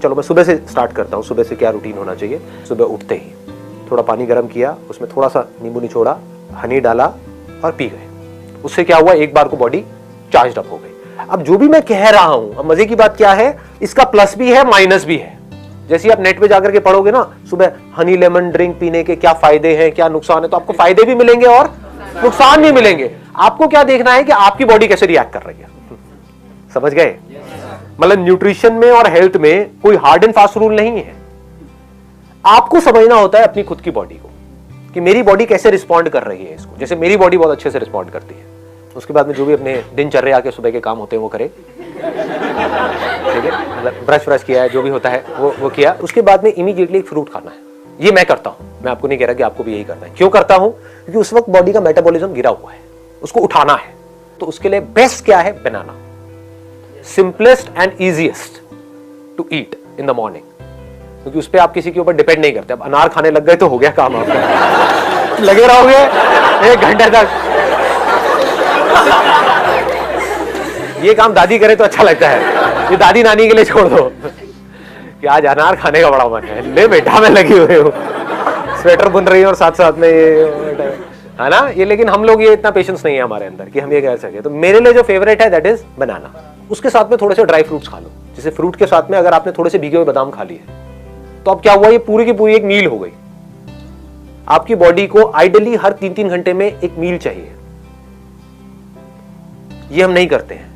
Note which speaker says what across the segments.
Speaker 1: चलो मैं सुबह से स्टार्ट करता हूँ। सुबह से क्या रूटीन होना चाहिए? सुबह उठते ही थोड़ा पानी गर्म किया, उसमें थोड़ा सा नींबू निचोड़ा, हनी डाला और पी गए। उससे क्या हुआ, एक बार को बॉडी चार्ज अप हो गई। अब जो भी मैं कह रहा हूं, अब मजे की बात क्या है, इसका प्लस भी है माइनस भी है। जैसे आप नेट पे जाकर के पढ़ोगे ना, सुबह हनी लेमन ड्रिंक पीने के क्या फायदे हैं, क्या नुकसान है, तो आपको फायदे भी मिलेंगे और नुकसान भी मिलेंगे। आपको क्या देखना है कि आपकी बॉडी कैसे रिएक्ट कर रही है। समझ गए? मतलब न्यूट्रिशन में और हेल्थ में कोई हार्ड एंड फास्ट रूल नहीं है। आपको समझना होता है अपनी खुद की बॉडी को कि मेरी बॉडी कैसे रिस्पॉन्ड कर रही है इसको। जैसे मेरी बॉडी बहुत अच्छे से रिस्पॉन्ड करती है, उसके बाद में जो भी अपने दिनचर्या के सुबह के काम होते हैं वो करे, ठीक है, मतलब ब्रश व्रश किया है, जो भी होता है वो किया। उसके बाद में इमीडिएटली एक फ्रूट खाना है। ये मैं करता हूं, मैं आपको नहीं कह रहा कि आपको भी यही करना है। क्यों करता हूं? क्योंकि उस वक्त बॉडी का मेटाबॉलिज्म गिरा हुआ है, उसको उठाना है। तो उसके लिए बेस्ट क्या है? Banana. Simplest and easiest to eat in the morning, क्योंकि उस पर आप किसी के ऊपर डिपेंड नहीं करते। अब अनार खाने लग गए तो हो गया काम आपका। लगे रहोगे 1 घंटे तक, ये काम दादी करे तो अच्छा लगता है, ये दादी नानी के लिए छोड़ दो कि आज अनार खाने का बड़ा मन है, ले बेटा मैं लगी हुई हूँ, स्वेटर बुन रही हूँ और साथ साथ में ये है ना ये। लेकिन हम लोग ये इतना पेशेंस नहीं है हमारे अंदर कि हम ये कह सके। तो मेरे लिए जो फेवरेट है दैट इज बनाना। उसके साथ में थोड़े से ड्राई फ्रूट्स खा लो। जैसे फ्रूट के साथ में अगर आपने थोड़े से भीगे हुए बादाम खा लिए तो अब क्या हुआ, ये पूरी की पूरी एक मील हो गई। आपकी बॉडी को आइडियली हर 3-3 घंटे में एक मील चाहिए। ये हम नहीं करते हैं।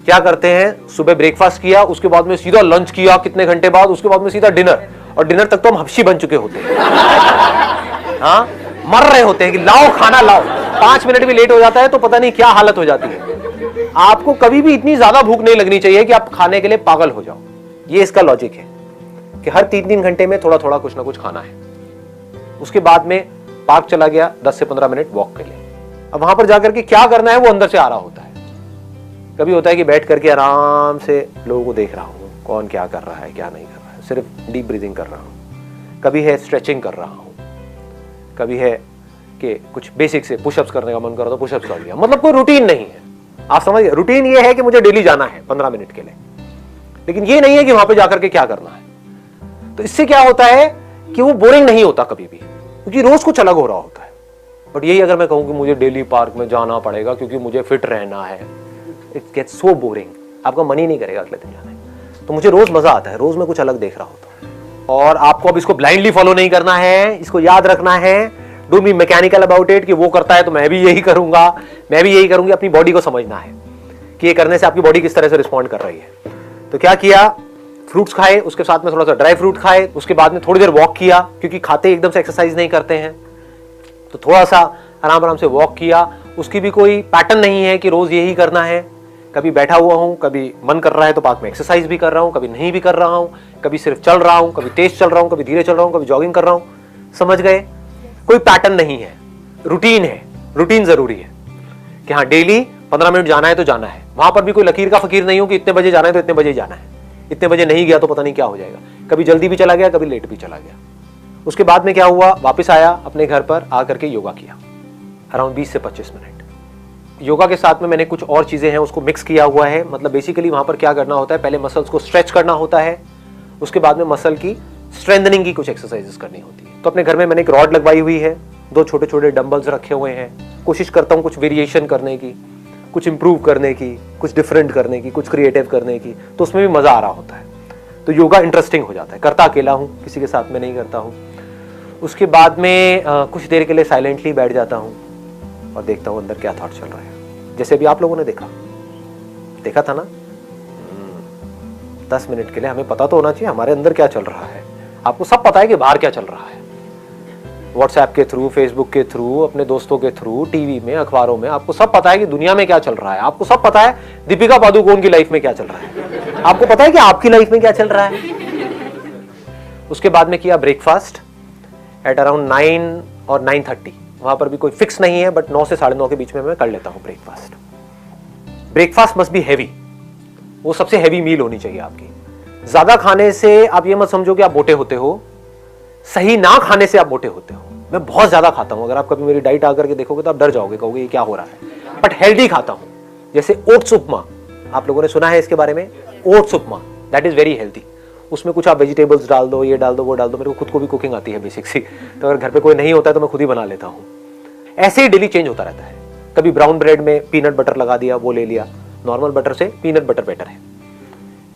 Speaker 1: क्या करते हैं? सुबह ब्रेकफास्ट किया, उसके बाद में सीधा लंच किया कितने घंटे बाद, उसके बाद में सीधा डिनर, और डिनर तक तो हम हफ्शी बन चुके होते हैं। हाँ, मर रहे होते हैं कि लाओ खाना लाओ। 5 मिनट भी लेट हो जाता है तो पता नहीं क्या हालत हो जाती है। आपको कभी भी इतनी ज्यादा भूख नहीं लगनी चाहिए कि आप खाने के लिए पागल हो जाओ। ये इसका लॉजिक है कि हर 3-3 घंटे में थोड़ा थोड़ा कुछ ना कुछ खाना है। उसके बाद में पार्क चला गया 10 से 15 मिनट वॉक के लिए। अब वहां पर जाकर के क्या करना है वो अंदर से आ रहा होता है। कभी होता है कि बैठ करके आराम से लोगों को देख रहा हूं, कौन क्या कर रहा है क्या नहीं कर रहा है, सिर्फ डीप ब्रीदिंग कर रहा हूं। कभी है स्ट्रेचिंग कर रहा हूं, कभी है कि कुछ बेसिक से पुशअप्स करने का मन कर रहा तो पुशअप्स कर लिया। मतलब कोई रूटीन नहीं है। आप समझ गए? रूटीन ये है कि मुझे डेली जाना है 15 मिनट के लिए, लेकिन ये नहीं है कि वहां पे जाकर के क्या करना है। तो इससे क्या होता है कि वो बोरिंग नहीं होता कभी भी, क्योंकि रोज कुछ अलग हो रहा होता है। बट यही अगर मैं कहूं कि मुझे डेली पार्क में जाना पड़ेगा क्योंकि मुझे फिट रहना है, इट गेट्स सो बोरिंग। आपका मन ही नहीं करेगा अगले दिन जाने। तो मुझे रोज मजा आता है, रोज मैं कुछ अलग देख रहा होता हूं। और आपको अब इसको ब्लाइंडली फॉलो नहीं करना है, इसको याद रखना है। Don't be mechanical about it कि वो करता है तो मैं भी यही करूंगा, मैं भी यही करूंगी। अपनी बॉडी को समझना है कि ये करने से आपकी बॉडी किस तरह से रिस्पॉन्ड कर रही है। तो क्या किया? फ्रूट्स खाए, उसके साथ में थोड़ा सा ड्राई फ्रूट खाए, उसके बाद में थोड़ी देर वॉक किया, क्योंकि खाते एकदम से एक्सरसाइज नहीं करते हैं। तो थोड़ा सा आराम आराम से वॉक किया। उसकी भी कोई पैटर्न नहीं है कि रोज यही करना है। कभी बैठा हुआ हूं, कभी मन कर रहा है तो पार्क में एक्सरसाइज भी कर रहा हूं, कभी नहीं भी कर रहा हूं, कभी सिर्फ चल रहा हूं, कभी तेज चल रहा हूं, कभी धीरे चल रहा हूं, कभी जॉगिंग कर रहा हूं। समझ गए? कोई पैटर्न नहीं है, रूटीन है। रूटीन जरूरी है कि हाँ डेली 15 मिनट जाना है तो जाना है। वहां पर भी कोई लकीर का फकीर नहीं हो कि इतने बजे जाना है तो इतने बजे जाना है, इतने बजे नहीं गया तो पता नहीं क्या हो जाएगा। कभी जल्दी भी चला गया, कभी लेट भी चला गया। उसके बाद में क्या हुआ? वापस आया अपने घर पर, आकर के योगा किया अराउंड 20 से 25 मिनट। योगा के साथ में मैंने कुछ और चीजें हैं उसको मिक्स किया हुआ है। मतलब बेसिकली वहां पर क्या करना होता है, पहले मसल्स को स्ट्रेच करना होता है, उसके बाद में मसल की स्ट्रेंथनिंग की कुछ एक्सरसाइजेस करनी होती है। तो अपने घर में मैंने एक रॉड लगवाई हुई है, 2 छोटे छोटे डंबल्स रखे हुए हैं। कोशिश करता हूँ कुछ वेरिएशन करने की, कुछ इंप्रूव करने की, कुछ डिफरेंट करने की, कुछ क्रिएटिव करने की। तो उसमें भी मजा आ रहा होता है। तो योगा इंटरेस्टिंग हो जाता है। करता अकेला हूँ, किसी के साथ में नहीं करता हूँ। उसके बाद में कुछ देर के लिए साइलेंटली बैठ जाता हूँ और देखता हूँ अंदर क्या थॉट चल रहा है। जैसे अभी आप लोगों ने देखा था ना, 10 मिनट के लिए हमें पता तो होना चाहिए हमारे अंदर क्या चल रहा है। आपको सब पता है कि बाहर क्या चल रहा है, व्हाट्सएप के थ्रू, फेसबुक के थ्रू, अपने दोस्तों के थ्रू, टीवी में, अखबारों में, आपको सब पता है कि दुनिया में क्या चल रहा है। आपको सब पता है दीपिका पादुकोण की लाइफ में क्या चल रहा है। आपको पता है कि आपकी लाइफ में क्या चल रहा है। उसके बाद में किया ब्रेकफास्ट एट अराउंड 9 और 9:30। वहां पर भी कोई फिक्स नहीं है, बट 9 से 9:30 के बीच में मैं कर लेता हूं breakfast. Breakfast must be heavy, वो सबसे हैवी मील होनी चाहिए आपकी। ज्यादा खाने से आप ये मत समझो कि आप मोटे होते हो, सही ना खाने से आप मोटे होते हो। मैं बहुत ज्यादा खाता हूं, अगर आप कभी मेरी डाइट आकर के देखोगे तो आप डर जाओगे, कहोगे ये क्या हो रहा है। बट हेल्दी खाता हूं, जैसे ओट्स उपमा, आप लोगों ने सुना है इसके बारे में, oats upma, that is very healthy. उसमें कुछ आप वेजिटेबल्स डाल दो, ये डाल दो, वो डाल दो। मेरे को खुद को भी कुकिंग आती है बेसिक सी, तो अगर घर पे कोई नहीं होता है तो मैं खुद ही बना लेता हूँ। ऐसे ही डेली चेंज होता रहता है। कभी ब्राउन ब्रेड में पीनट बटर लगा दिया, वो ले लिया, नॉर्मल बटर से पीनट बटर बेटर है,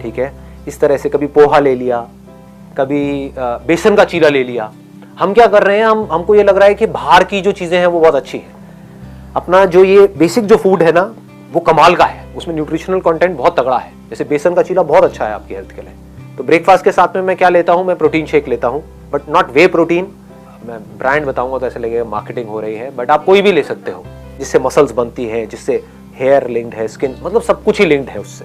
Speaker 1: ठीक है। इस तरह से कभी पोहा ले लिया, कभी बेसन का चीला ले लिया। हम क्या कर रहे हैं, हमको ये लग रहा है कि बाहर की जो चीजें हैं वो बहुत अच्छी है। अपना जो ये बेसिक जो फूड है ना वो कमाल का है, उसमें न्यूट्रिशनल कंटेंट बहुत तगड़ा है। जैसे बेसन का चीला बहुत अच्छा है आपकी हेल्थ के लिए। तो ब्रेकफास्ट के साथ में मैं क्या लेता हूँ, मैं प्रोटीन शेक लेता हूँ, बट नॉट वे प्रोटीन। मैं ब्रांड बताऊंगा तो ऐसे लगेगा मार्केटिंग हो रही है, बट आप कोई भी ले सकते हो जिससे मसल्स बनती है, जिससे हेयर लिंक्ड है, स्किन, मतलब सब कुछ ही लिंक्ड है उससे।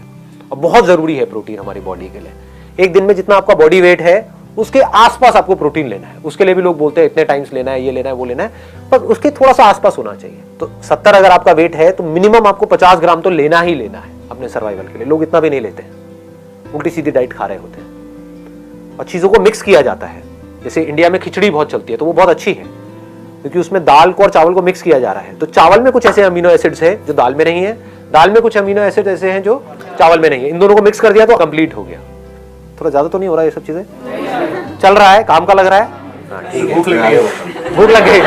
Speaker 1: और बहुत जरूरी है प्रोटीन हमारी बॉडी के लिए। एक दिन में जितना आपका बॉडी वेट है उसके आसपास आपको प्रोटीन लेना है। उसके लिए भी लोग बोलते हैं इतने टाइम्स लेना है, ये लेना है, वो लेना है, पर उसके थोड़ा सा आसपास होना चाहिए। तो 70 अगर आपका वेट है तो मिनिमम आपको 50 ग्राम तो लेना ही लेना है अपने सर्वाइवल के लिए। लोग इतना भी नहीं लेते हैं, उल्टी सीधी डाइट खा रहे होते हैं। और चीजों को मिक्स किया जाता है। जैसे इंडिया में खिचड़ी बहुत चलती है, तो वो बहुत अच्छी है क्योंकि उसमें दाल को और चावल को मिक्स किया जा रहा है। तो चावल में कुछ ऐसे अमीनो एसिड्स है जो दाल में नहीं है, दाल में कुछ अमीनो एसिड ऐसे हैं जो चावल में नहीं है। इन दोनों को मिक्स कर दिया तो कंप्लीट हो गया। थोड़ा ज्यादा तो नहीं हो रहा है ये सब चीजें? चल रहा है, काम का लग रहा है। ठीक है, भूख लग गई,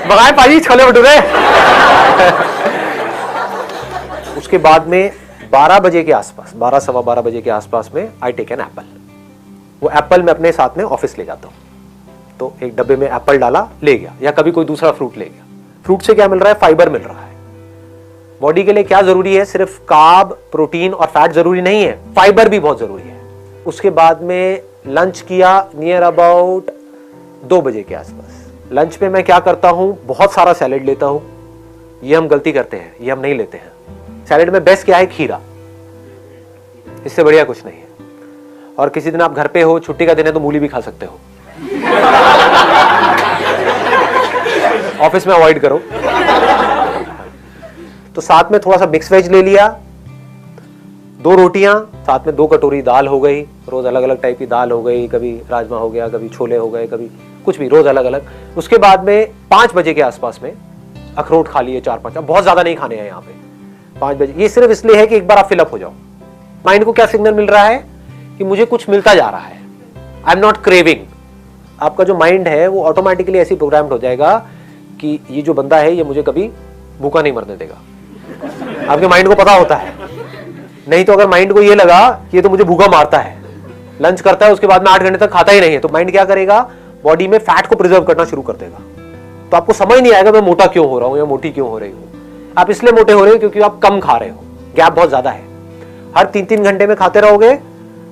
Speaker 1: मंगाए पाजी छोले भटूरे। उसके बाद में 12 बजे के आसपास, 12 सवा 12 बजे के आसपास में आई टेक एन एप्पल। वो एप्पल मैं अपने साथ में ऑफिस ले जाता हूँ। तो एक डब्बे में एप्पल डाला, ले गया, या कभी कोई दूसरा फ्रूट ले गया। फ्रूट से क्या मिल रहा है? फाइबर मिल रहा है। बॉडी के लिए क्या जरूरी है? सिर्फ कार्ब, प्रोटीन और फैट जरूरी नहीं है, फाइबर भी बहुत जरूरी है। उसके बाद में लंच किया नियर अबाउट 2 बजे के आसपास। लंच में मैं क्या करता हूं, बहुत सारा सैलेड लेता हूं। ये हम गलती करते हैं, ये हम नहीं लेते हैं। सैलेड में बेस्ट क्या है? खीरा। इससे बढ़िया कुछ नहीं है। और किसी दिन आप घर पे हो, छुट्टी का दिन है, तो मूली भी खा सकते हो। ऑफिस में अवॉइड करो। तो साथ में थोड़ा सा मिक्स वेज ले लिया, 2 रोटियां, साथ में 2 कटोरी दाल हो गई। रोज अलग अलग टाइप की दाल हो गई, कभी राजमा हो गया, कभी छोले हो गए, कभी कुछ भी, रोज अलग अलग। उसके बाद में 5 बजे के आसपास में अखरोट खा लिए 4-5। बहुत ज्यादा नहीं खाने हैं यहाँ पे 5 बजे। ये सिर्फ इसलिए है कि एक बार आप फिलअप हो जाओ। माइंड को क्या सिग्नल मिल रहा है कि मुझे कुछ मिलता जा रहा है, आई एम नॉट क्रेविंग। आपका जो माइंड है वो ऑटोमेटिकली ऐसी प्रोग्राम्ड हो जाएगा कि ये जो बंदा है ये मुझे कभी भूखा नहीं मरने देगा। आपके माइंड को पता होता है। नहीं तो अगर माइंड को ये लगा कि ये तो मुझे भूखा मारता है, लंच करता है उसके बाद में 8 घंटे तक खाता ही नहीं है, तो माइंड क्या करेगा? बॉडी में फैट को प्रिजर्व करना शुरू कर देगा। तो आपको समझ नहीं आएगा मैं मोटा क्यों हो रहा हूं या मोटी क्यों हो रही हूं। आप इसलिए मोटे हो रहे हो क्योंकि आप कम खा रहे हो, गैप बहुत ज्यादा है। हर 3-3 घंटे में खाते रहोगे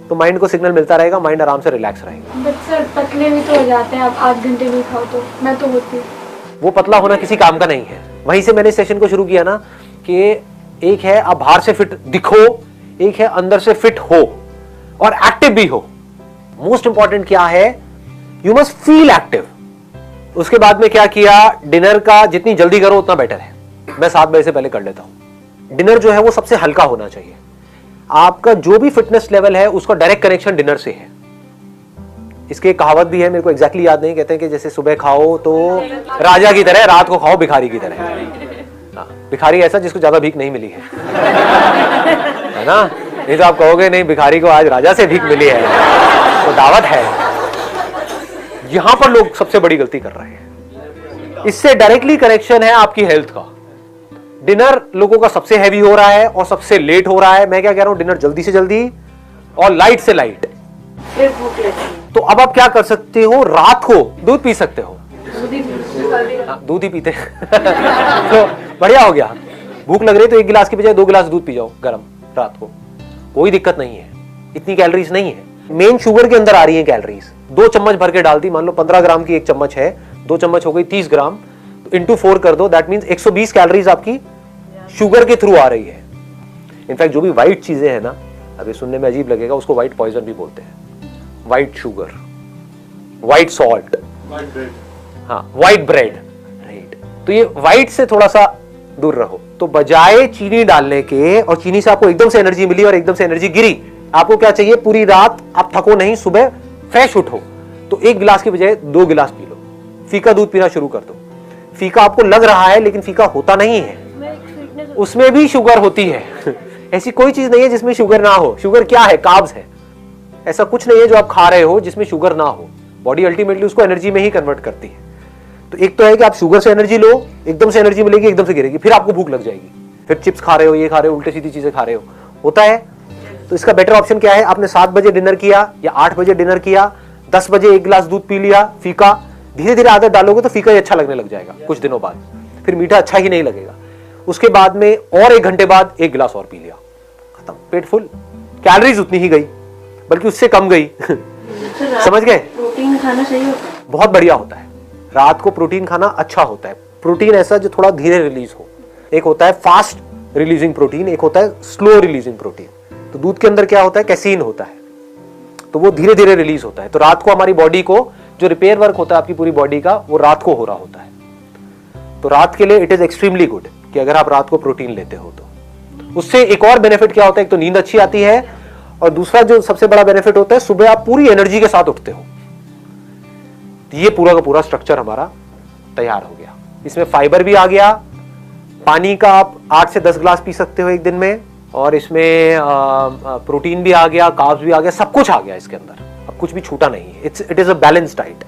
Speaker 1: तो माइंड को सिग्नल मिलता रहेगा, माइंड आराम से रिलैक्स रहेगा।
Speaker 2: बट सर पतले भी तो हो जाते हैं, आप 8 घंटे नहीं खाओ तो। मैं तो होती हूँ।
Speaker 1: वो पतला होना किसी काम का नहीं है। वहीं से मैंने सेशन को शुरू किया ना कि एक है आप बाहर से फिट दिखो, एक है अंदर से फिट हो और एक्टिव भी हो। मोस्ट इंपॉर्टेंट क्या है? You must feel active. उसके बाद में क्या किया? डिनर का जितनी जल्दी करो उतना बेटर है। मैं 7 बजे से पहले कर लेता हूं। डिनर जो है वो सबसे हल्का होना चाहिए। आपका जो भी फिटनेस लेवल है उसका डायरेक्ट कनेक्शन डिनर से है। इसकी एक कहावत भी है, मेरे को एग्जैक्टली याद नहीं, कहते हैं कि जैसे सुबह खाओ तो राजा की तरह, रात को खाओ भिखारी की तरह। भिखारी ऐसा जिसको ज्यादा भीख नहीं मिली है ना? नहीं तो आप कहोगे नहीं भिखारी को आज राजा से भीख मिली है, तो दावत है। यहां पर लोग सबसे बड़ी गलती कर रहे हैं। इससे डायरेक्टली कनेक्शन है आपकी हेल्थ का। डिनर लोगों का सबसे हैवी हो रहा है और सबसे लेट हो रहा है। मैं क्या कह रहा हूं, डिनर जल्दी से जल्दी और लाइट से लाइट।
Speaker 2: फिर भूख लगती है।
Speaker 1: तो अब आप क्या कर सकते हो? रात को दूध पी सकते हो। दूध ही पीते तो बढ़िया हो गया। भूख लग रही है तो 1 गिलास की बजाय 2 गिलास दूध पी जाओ गरम रात को, कोई दिक्कत नहीं है। इतनी कैलोरीज नहीं है। मेन शुगर के अंदर आ रही है कैलोरीज। 2 चम्मच भर के डाल दी, मान लो 15 ग्राम की 1 चम्मच है, 2 चम्मच हो गई 30 ग्राम, तो इंटू 4 कर दो, दैट मीन्स 120 कैलोरीज आपकी शुगर के थ्रू आ रही है। इनफैक्ट जो भी व्हाइट चीजें हैं ना, अभी सुनने में अजीब लगेगा, उसको व्हाइट पॉइजन भी बोलते हैं। व्हाइट शुगर, व्हाइट सॉल्ट, हाँ व्हाइट ब्रेड, राइट। तो ये व्हाइट से थोड़ा सा दूर रहो। तो बजाय चीनी डालने के, और चीनी से आपको एकदम से एनर्जी मिली और एकदम से एनर्जी गिरी, आपको क्या चाहिए? पूरी रात आप थको नहीं, सुबह फ्रेश उठो। तो 1 गिलास की बजाय 2 गिलास पी लो। फीका दूध पीना शुरू कर दो। फीका आपको लग रहा है लेकिन फीका होता नहीं है, उसमें भी शुगर होती है। ऐसी कोई चीज नहीं है जिसमें शुगर ना हो। शुगर क्या है? कार्ब्स है। ऐसा कुछ नहीं है जो आप खा रहे हो जिसमें शुगर ना हो। बॉडी अल्टीमेटली उसको एनर्जी में ही कन्वर्ट करती है। तो एक तो है कि आप शुगर से एनर्जी लो, एकदम से एनर्जी मिलेगी, एकदम से गिरेगी, फिर आपको भूख लग जाएगी, फिर चिप्स खा रहे हो, ये खा रहे हो, उल्टे सीधी चीजें खा रहे हो, होता है। तो इसका बेटर ऑप्शन क्या है, आपने 7 बजे डिनर किया या 8 बजे डिनर किया, 10 बजे 1 गिलास दूध पी लिया, फीका, धीरे धीरे आदत डालोगे तो फीका ही अच्छा लगने लग जाएगा कुछ दिनों बाद, फिर मीठा अच्छा ही नहीं लगेगा। उसके बाद में और 1 घंटे बाद 1 गिलास और पी लिया, खत्म, पेट फुल, कैलोरीज उतनी ही गई, बल्कि उससे कम गई। समझ गए?
Speaker 2: प्रोटीन खाना सही होता है?
Speaker 1: बहुत बढ़िया होता है, रात को प्रोटीन खाना अच्छा होता है। प्रोटीन ऐसा जो थोड़ा धीरे रिलीज हो, एक होता है फास्ट रिलीजिंग प्रोटीन, एक होता है स्लो रिलीजिंग प्रोटीन। तो दूध के अंदर क्या होता है, कैसीन होता है, तो वो धीरे धीरे रिलीज होता है। तो रात को हमारी बॉडी को जो रिपेयर वर्क होता है आपकी पूरी बॉडी का, वो रात को हो रहा होता है। तो रात के लिए इट इज एक्सट्रीमली गुड कि अगर आप रात को प्रोटीन लेते हो तो उससे एक और बेनिफिट क्या होता है, एक तो नींद अच्छी आती है, और दूसरा जो सबसे बड़ा बेनिफिट होता है, सुबह आप पूरी एनर्जी के साथ उठते हो। ये पूरा का पूरा स्ट्रक्चर हमारा तैयार हो गया। इसमें फाइबर भी आ गया, पानी का आप 8 से 10 गिलास पी सकते हो एक दिन में, और इसमें प्रोटीन भी आ गया, कार्ब्स भी आ गया, सब कुछ आ गया इसके अंदर, अब कुछ भी छूटा नहीं है। It is a balance diet.